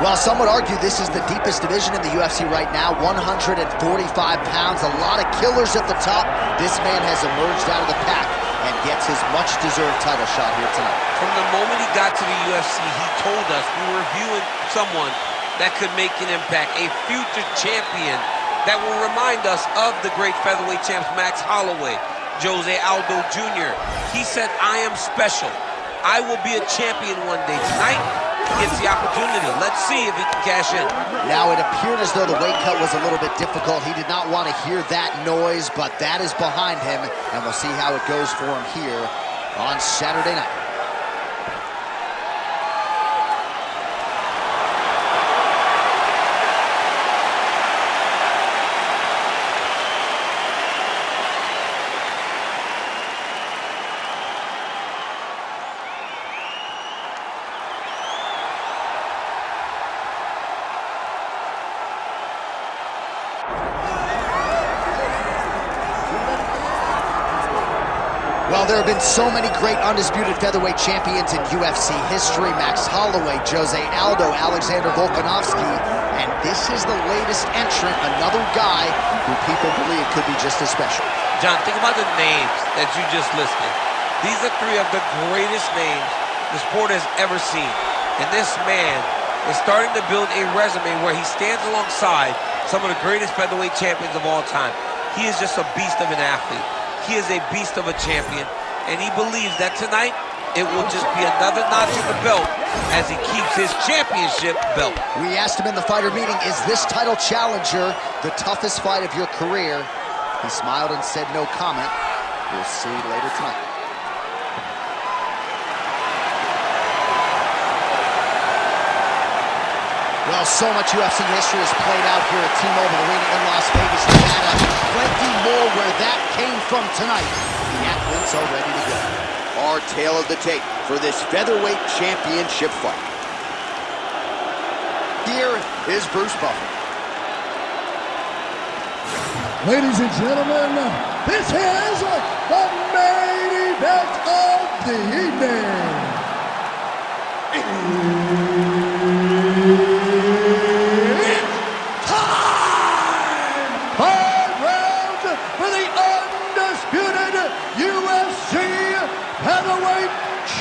Well, some would argue this is the deepest division in the UFC right now, 145 pounds, a lot of killers at the top. This man has emerged out of the pack and gets his much-deserved title shot here tonight. From the moment he got to the UFC, he told us we were viewing someone that could make an impact, a future champion that will remind us of the great featherweight champs Max Holloway, Jose Aldo Jr. He said, I am special. I will be a champion one day. Tonight, he gets the opportunity. Let's see if he can cash in. Now, it appeared as though the weight cut was a little bit difficult. He did not want to hear that noise, but that is behind him, and we'll see how it goes for him here on Saturday night. Well, there have been so many great undisputed featherweight champions in UFC history. Max Holloway, Jose Aldo, Alexander Volkanovski, and this is the latest entrant, another guy who people believe could be just as special. John, think about the names that you just listed. These are three of the greatest names the sport has ever seen. And this man is starting to build a resume where he stands alongside some of the greatest featherweight champions of all time. He is just a beast of an athlete. He is a beast of a champion, and he believes that tonight it will just be another notch in the belt as he keeps his championship belt. We asked him in the fighter meeting, is this title challenger the toughest fight of your career? He smiled and said no comment. We'll see later tonight. Well, so much UFC history has played out here at T-Mobile Arena in Las Vegas, Nevada. Plenty more where that came from tonight. The athletes are ready to go. Our tale of the tape for this featherweight championship fight. Here is Bruce Buffer. Ladies and gentlemen, this is the main event of the evening.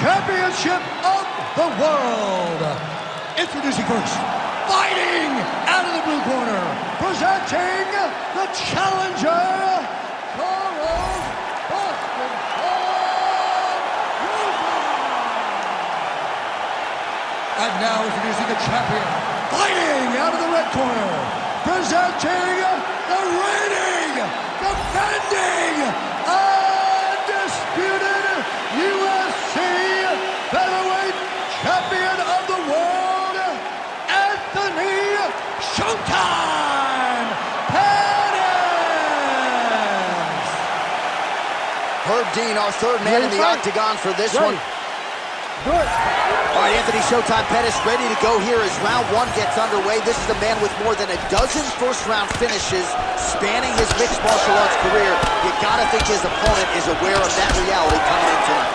Championship of the world. Introducing first, fighting out of the blue corner, presenting the challenger, Charles Boston Rosa. And now introducing the champion, fighting out of the red corner, presenting the reigning, defending, undisputed UFC featherweight champion of the world, Anthony Showtime Pettis. Herb Dean, our third man in the octagon for this one. Good. All right, Anthony Showtime Pettis ready to go here as round one gets underway. This is a man with more than a dozen first-round finishes spanning his mixed martial arts career. You gotta think his opponent is aware of that reality coming in tonight.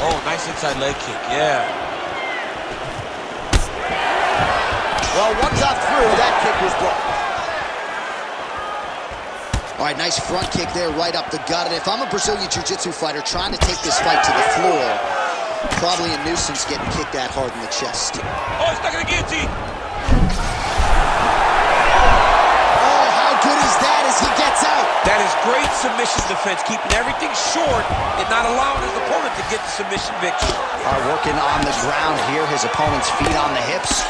Oh, nice inside leg kick, yeah. Well, one got through, that kick was blocked. All right, nice front kick there, right up the gut. And if I'm a Brazilian Jiu-Jitsu fighter trying to take this fight to the floor, probably a nuisance getting kicked that hard in the chest. Oh, he's stuck in the guillotine. Oh, how good is that as he gets out? That is great submission defense, keeping everything short and not allowing his opponent to get the submission victory. All right, working on the ground here, his opponent's feet on the hips.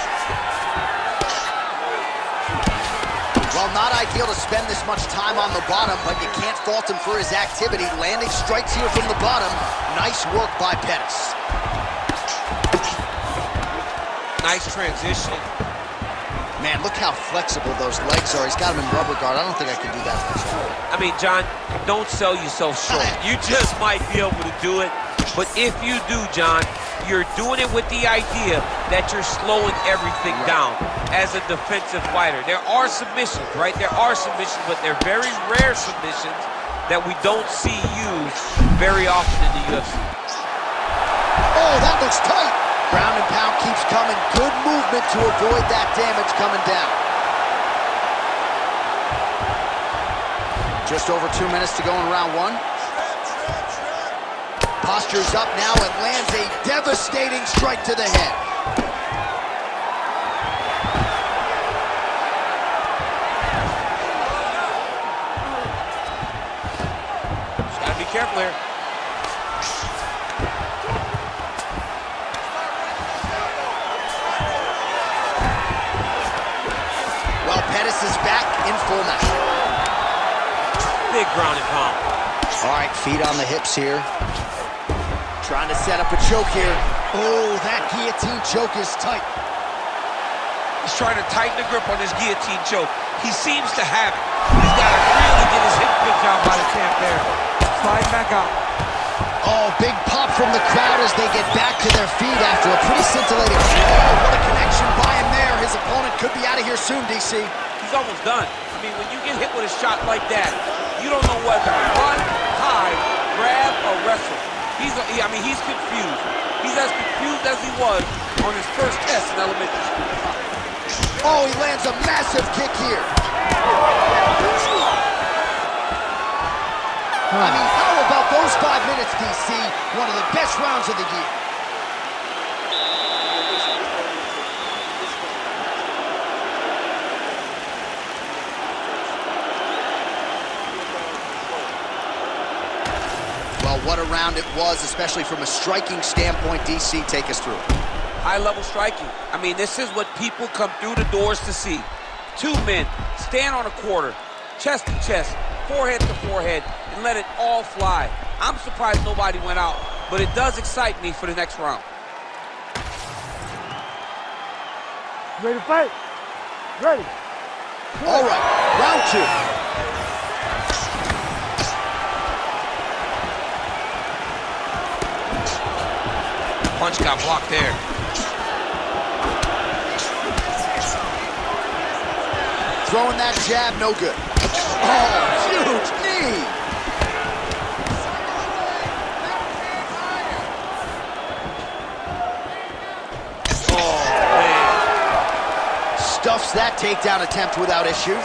Well, not ideal to spend this much time on the bottom, but you can't fault him for his activity. Landing strikes here from the bottom. Nice work by Pettis. Nice transition. Man, look how flexible those legs are. He's got him in rubber guard. I don't think I can do that for sure. I mean, John, don't sell yourself short. You just might be able to do it. But if you do, John, you're doing it with the idea that you're slowing everything down as a defensive fighter. There are submissions, right? There are submissions, but they're very rare submissions that we don't see used very often in the UFC. Oh, that looks tight. Ground and pound keeps coming. Good movement to avoid that damage coming down. Just over 2 minutes to go in round one. Postures up now and lands a devastating strike to the head. Just gotta be careful here. Well, Pettis is back in full now. Big ground and pound. All right, feet on the hips here. Trying to set up a choke here. Oh, that guillotine choke is tight. He's trying to tighten the grip on his guillotine choke. He seems to have it. He's got to really get his hip picked out by the champ there. Slide back out. Oh, big pop from the crowd as they get back to their feet after a pretty scintillating. Oh, what a connection by him there. His opponent could be out of here soon, DC. He's almost done. I mean, when you get hit with a shot like that, you don't know whether to run, hide, grab, or wrestle. He's confused. He's as confused as he was on his first test in elementary school. Oh, he lands a massive kick here. I mean, how about those 5 minutes, DC? One of the best rounds of the year. Well, what a round it was, especially from a striking standpoint. DC, take us through it. High-level striking. I mean, this is what people come through the doors to see. Two men stand on a quarter, chest to chest, forehead to forehead, and let it all fly. I'm surprised nobody went out, but it does excite me for the next round. Ready to fight? Ready. All right, round two. Punch got blocked there. Throwing that jab, no good. Oh, huge knee. Oh, man. Stuffs that takedown attempt without issue.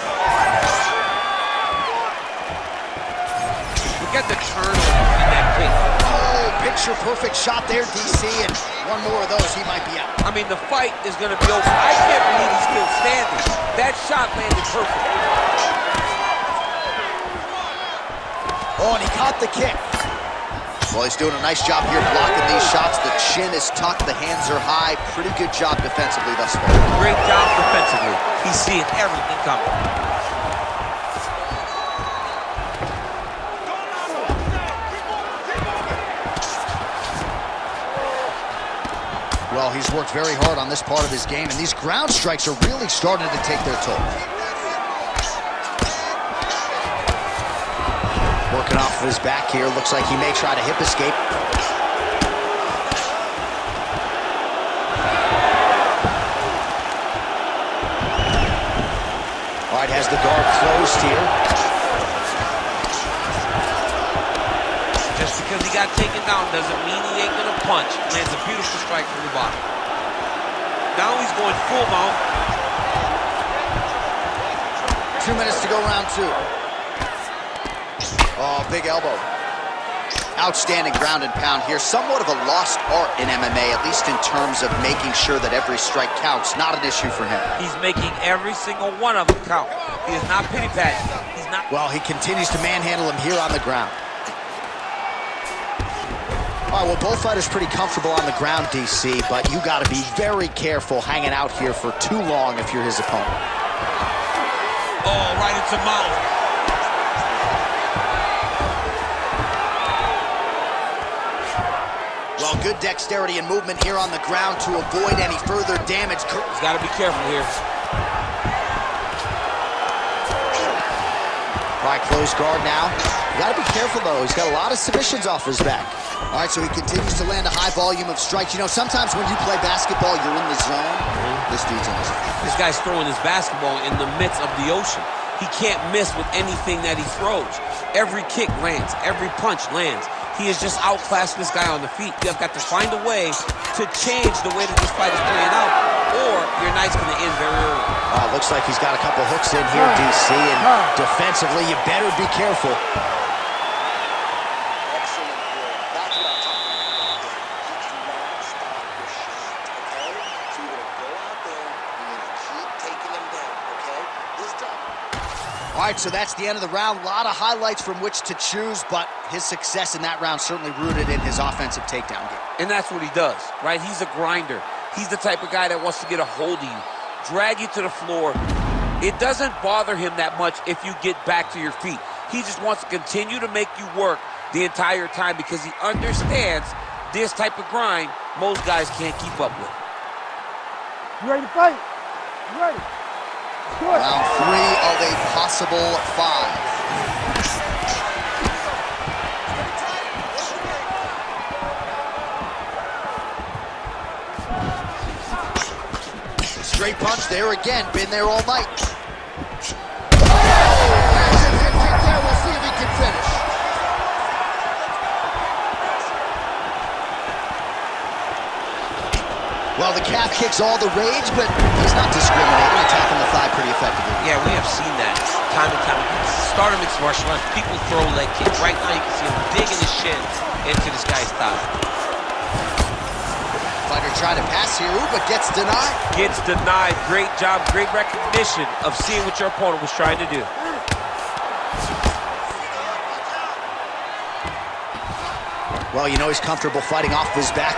Look at the turnover in that kick. Oh, picture-perfect shot there, DC, and one more of those, he might be out. I mean, the fight is going to be over. I can't believe he's still standing. That shot landed perfect. Oh, and he caught the kick. Well, he's doing a nice job here blocking these shots. The chin is tucked, the hands are high. Pretty good job defensively thus far. Great job defensively. He's seeing everything coming. Well, he's worked very hard on this part of his game, and these ground strikes are really starting to take their toll. Working off of his back here. Looks like he may try to hip escape. All right, has the guard closed here. Just because he got taken down doesn't mean he ain't gonna punch. Lands a beautiful strike from the bottom. Now he's going full mount. 2 minutes to go, round two. Oh, big elbow. Outstanding ground and pound here. Somewhat of a lost art in MMA, at least in terms of making sure that every strike counts. Not an issue for him. He's making every single one of them count. He is not pity-patting. He's not. Well, he continues to manhandle him here on the ground. All right, well, both fighters pretty comfortable on the ground, DC, but you got to be very careful hanging out here for too long if you're his opponent. Oh, right into mouth. Well, good dexterity and movement here on the ground to avoid any further damage. He's got to be careful here. All right, closed guard now. You got to be careful, though. He's got a lot of submissions off his back. All right, so he continues to land a high volume of strikes. You know, sometimes when you play basketball, you're in the zone. This dude's in the zone. This guy's throwing his basketball in the midst of the ocean. He can't miss with anything that he throws. Every kick lands. Every punch lands. He has just outclassed this guy on the feet. You have got to find a way to change the way that this fight is playing out, or your night's going to end very early. Looks like he's got a couple hooks in here, DC, and defensively, you better be careful. Excellent work. That's what I'm talking about. You cannot stop your shot, okay? So you're going to go out there, you're going to keep taking them down, okay? This time. All right, so that's the end of the round. A lot of highlights from which to choose, but his success in that round certainly rooted in his offensive takedown game. And that's what he does, right? He's a grinder. He's the type of guy that wants to get a hold of you, drag you to the floor. It doesn't bother him that much if you get back to your feet. He just wants to continue to make you work the entire time because he understands this type of grind most guys can't keep up with. You ready to fight? You ready? Good. Round 3 of a possible 5. Straight punch there again. Been there all night. We'll see if he can finish. Well, the calf kicks all the rage, but he's not discriminating, attacking the thigh pretty effectively. Yeah, we have seen that time and time again. Start of mixed martial arts, people throw leg kicks. Right now you can see him digging his shin into this guy's thigh. Fighter trying to pass here, but gets denied. Gets denied. Great job, great recognition of seeing what your opponent was trying to do. Well, you know he's comfortable fighting off his back.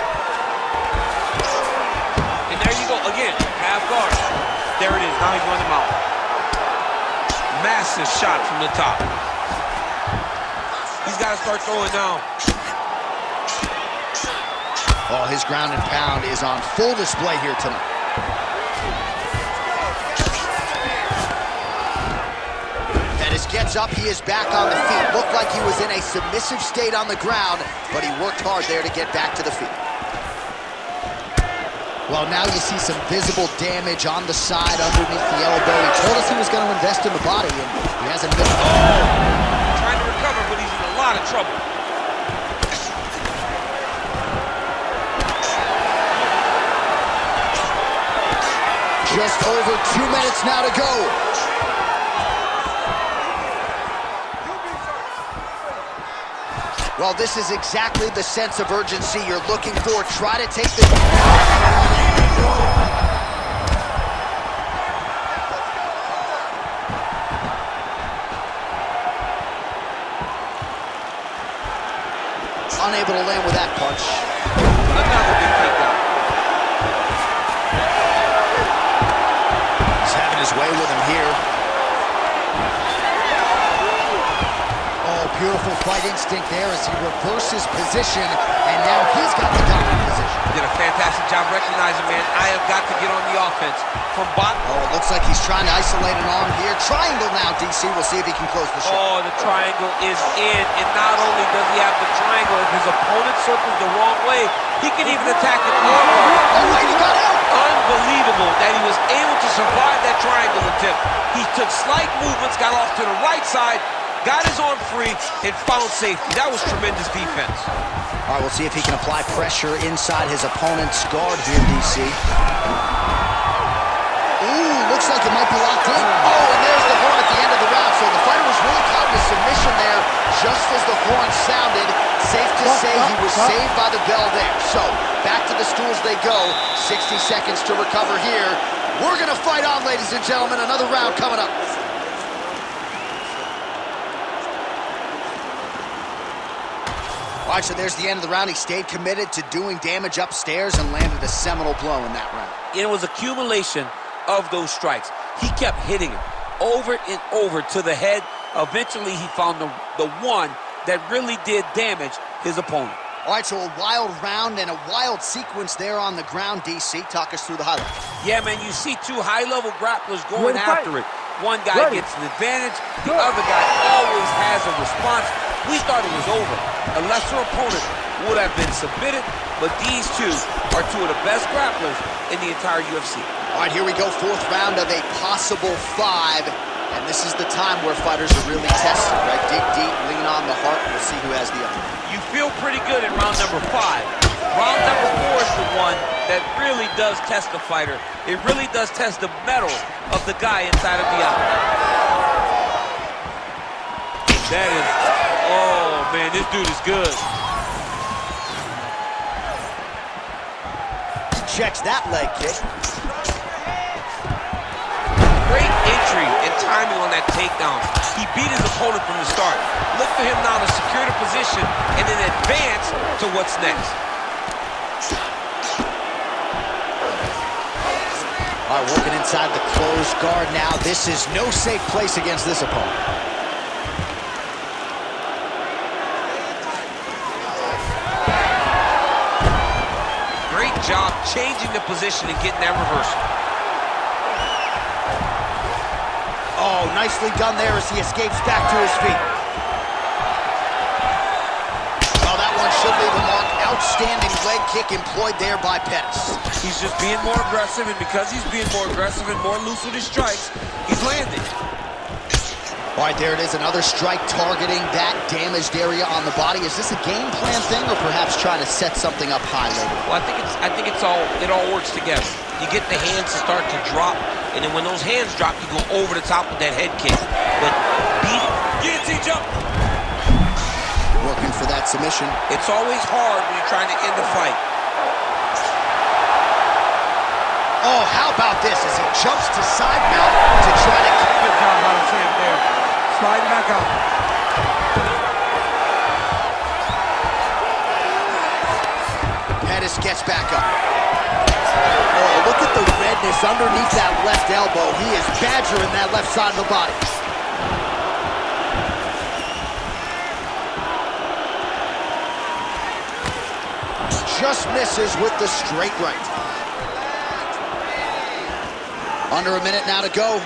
And there you go, again, half guard. There it is, now he's running him out. Massive shot from the top. He's got to start throwing now. Oh, his ground and pound is on full display here tonight. Pettis gets up, he is back on the feet. Looked like he was in a submissive state on the ground, but he worked hard there to get back to the feet. Well, now you see some visible damage on the side underneath the elbow. He told us he was going to invest in the body, and he hasn't been. Trying to recover, but he's in a lot of trouble. Just over 2 minutes now to go. Well, this is exactly the sense of urgency you're looking for. Try to take the... Unable to land with that punch. Another big takedown. He's having his way with him here. Oh, beautiful fight instinct there as he reverses position, and now he's got the dominant position. Did a fantastic job recognizing, man. I have got to get on the offense. From bottom. Oh, it looks like he's trying to isolate an arm here. Triangle now, DC. We'll see if he can close the shot. Oh, the triangle is in. And not only does he have the triangle, if his opponent circles the wrong way, he can even attack the corner. Oh, wait, he got out. Unbelievable that he was able to survive that triangle attempt. He took slight movements, got off to the right side, got his arm free, and found safety. That was tremendous defense. All right, we'll see if he can apply pressure inside his opponent's guard here, DC. Ooh, looks like it might be locked in. Oh, and there's the horn at the end of the round. So the fighter was really caught in a submission there just as the horn sounded. Safe to say he was saved by the bell there. So back to the stools they go. 60 seconds to recover here. We're going to fight on, ladies and gentlemen. Another round coming up. All right, so there's the end of the round. He stayed committed to doing damage upstairs and landed a seminal blow in that round. It was accumulation of those strikes. He kept hitting him over and over to the head. Eventually, he found the one that really did damage his opponent. All right, so a wild round and a wild sequence there on the ground, DC. Talk us through the highlights. Yeah, man, you see two high-level grapplers going after it. One guy gets an advantage, the other guy always has a response. We thought it was over. A lesser opponent would have been submitted, but these two are two of the best grapplers in the entire UFC. All right, here we go, fourth round of a possible 5. And this is the time where fighters are really tested, right? Dig deep, lean on the heart, and we'll see who has the upper hand. You feel pretty good in round number 5. Round number 4 is the one that really does test the fighter. It really does test the mettle of the guy inside of the octagon. That is, oh man, this dude is good. Checks that leg kick. Great entry and timing on that takedown. He beat his opponent from the start. Look for him now to secure the position and then advance to what's next. All right, working inside the closed guard now. This is no safe place against this opponent. Great job changing the position and getting that reversal. Oh, nicely done there as he escapes back to his feet. Oh, that one should leave a mark. Outstanding leg kick employed there by Pettis. He's just being more aggressive, and because he's being more aggressive and more loose with his strikes, he's landing. All right, there it is, another strike targeting that damaged area on the body. Is this a game plan thing, or perhaps trying to set something up high later? Well, I think it all works together. You get the hands to start to drop, and then when those hands drop, you go over the top with that head kick. But beat it, guillotine jump. Working for that submission. It's always hard when you're trying to end the fight. Oh, how about this as he jumps to side mount to try to... Good job by the champ there. Sliding back up. Pettis gets back up. Oh, look at the redness underneath that left elbow. He is badgering that left side of the body. Just misses with the straight right. Under a minute now to go.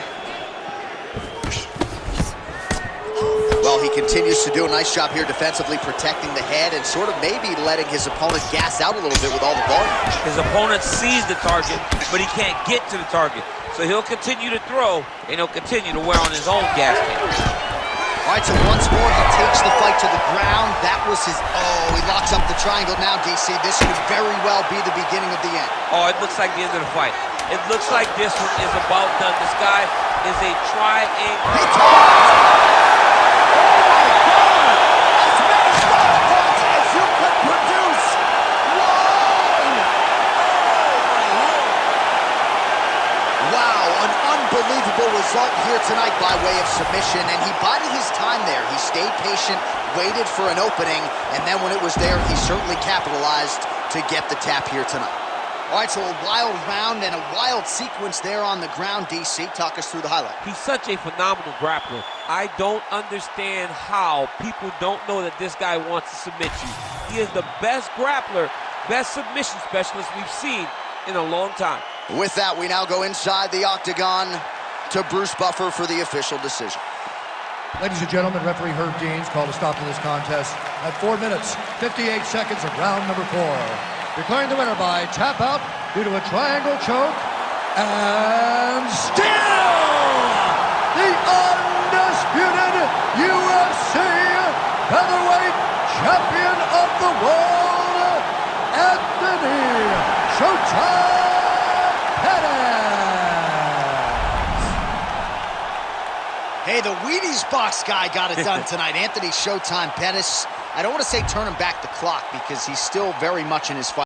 Well, he continues to do a nice job here defensively, protecting the head and sort of maybe letting his opponent gas out a little bit with all the volume. His opponent sees the target, but he can't get to the target. So he'll continue to throw, and he'll continue to wear on his own gas tank. All right, so once more, he takes the fight to the ground. That was his... Oh, he locks up the triangle now, DC. This could very well be the beginning of the end. Oh, it looks like the end of the fight. It looks like this one is about done. This guy is a triangle. Unbelievable result here tonight by way of submission, and he bided his time there. He stayed patient, waited for an opening, and then when it was there, he certainly capitalized to get the tap here tonight. All right, so a wild round and a wild sequence there on the ground. DC, talk us through the highlight. He's such a phenomenal grappler. I don't understand how people don't know that this guy wants to submit you. He is the best grappler, best submission specialist we've seen in a long time. With that, we now go inside the octagon to Bruce Buffer for the official decision. Ladies and gentlemen, referee Herb Deans called a stop to this contest at 4 minutes, 58 seconds of round number 4. Declaring the winner by tap out due to a triangle choke, and still the undisputed UFC featherweight champion of the world, Anthony Showtime Pettis. Hey, the Wheaties box guy got it done tonight. Anthony Showtime Pettis. I don't want to say turn him back the clock because he's still very much in his fight.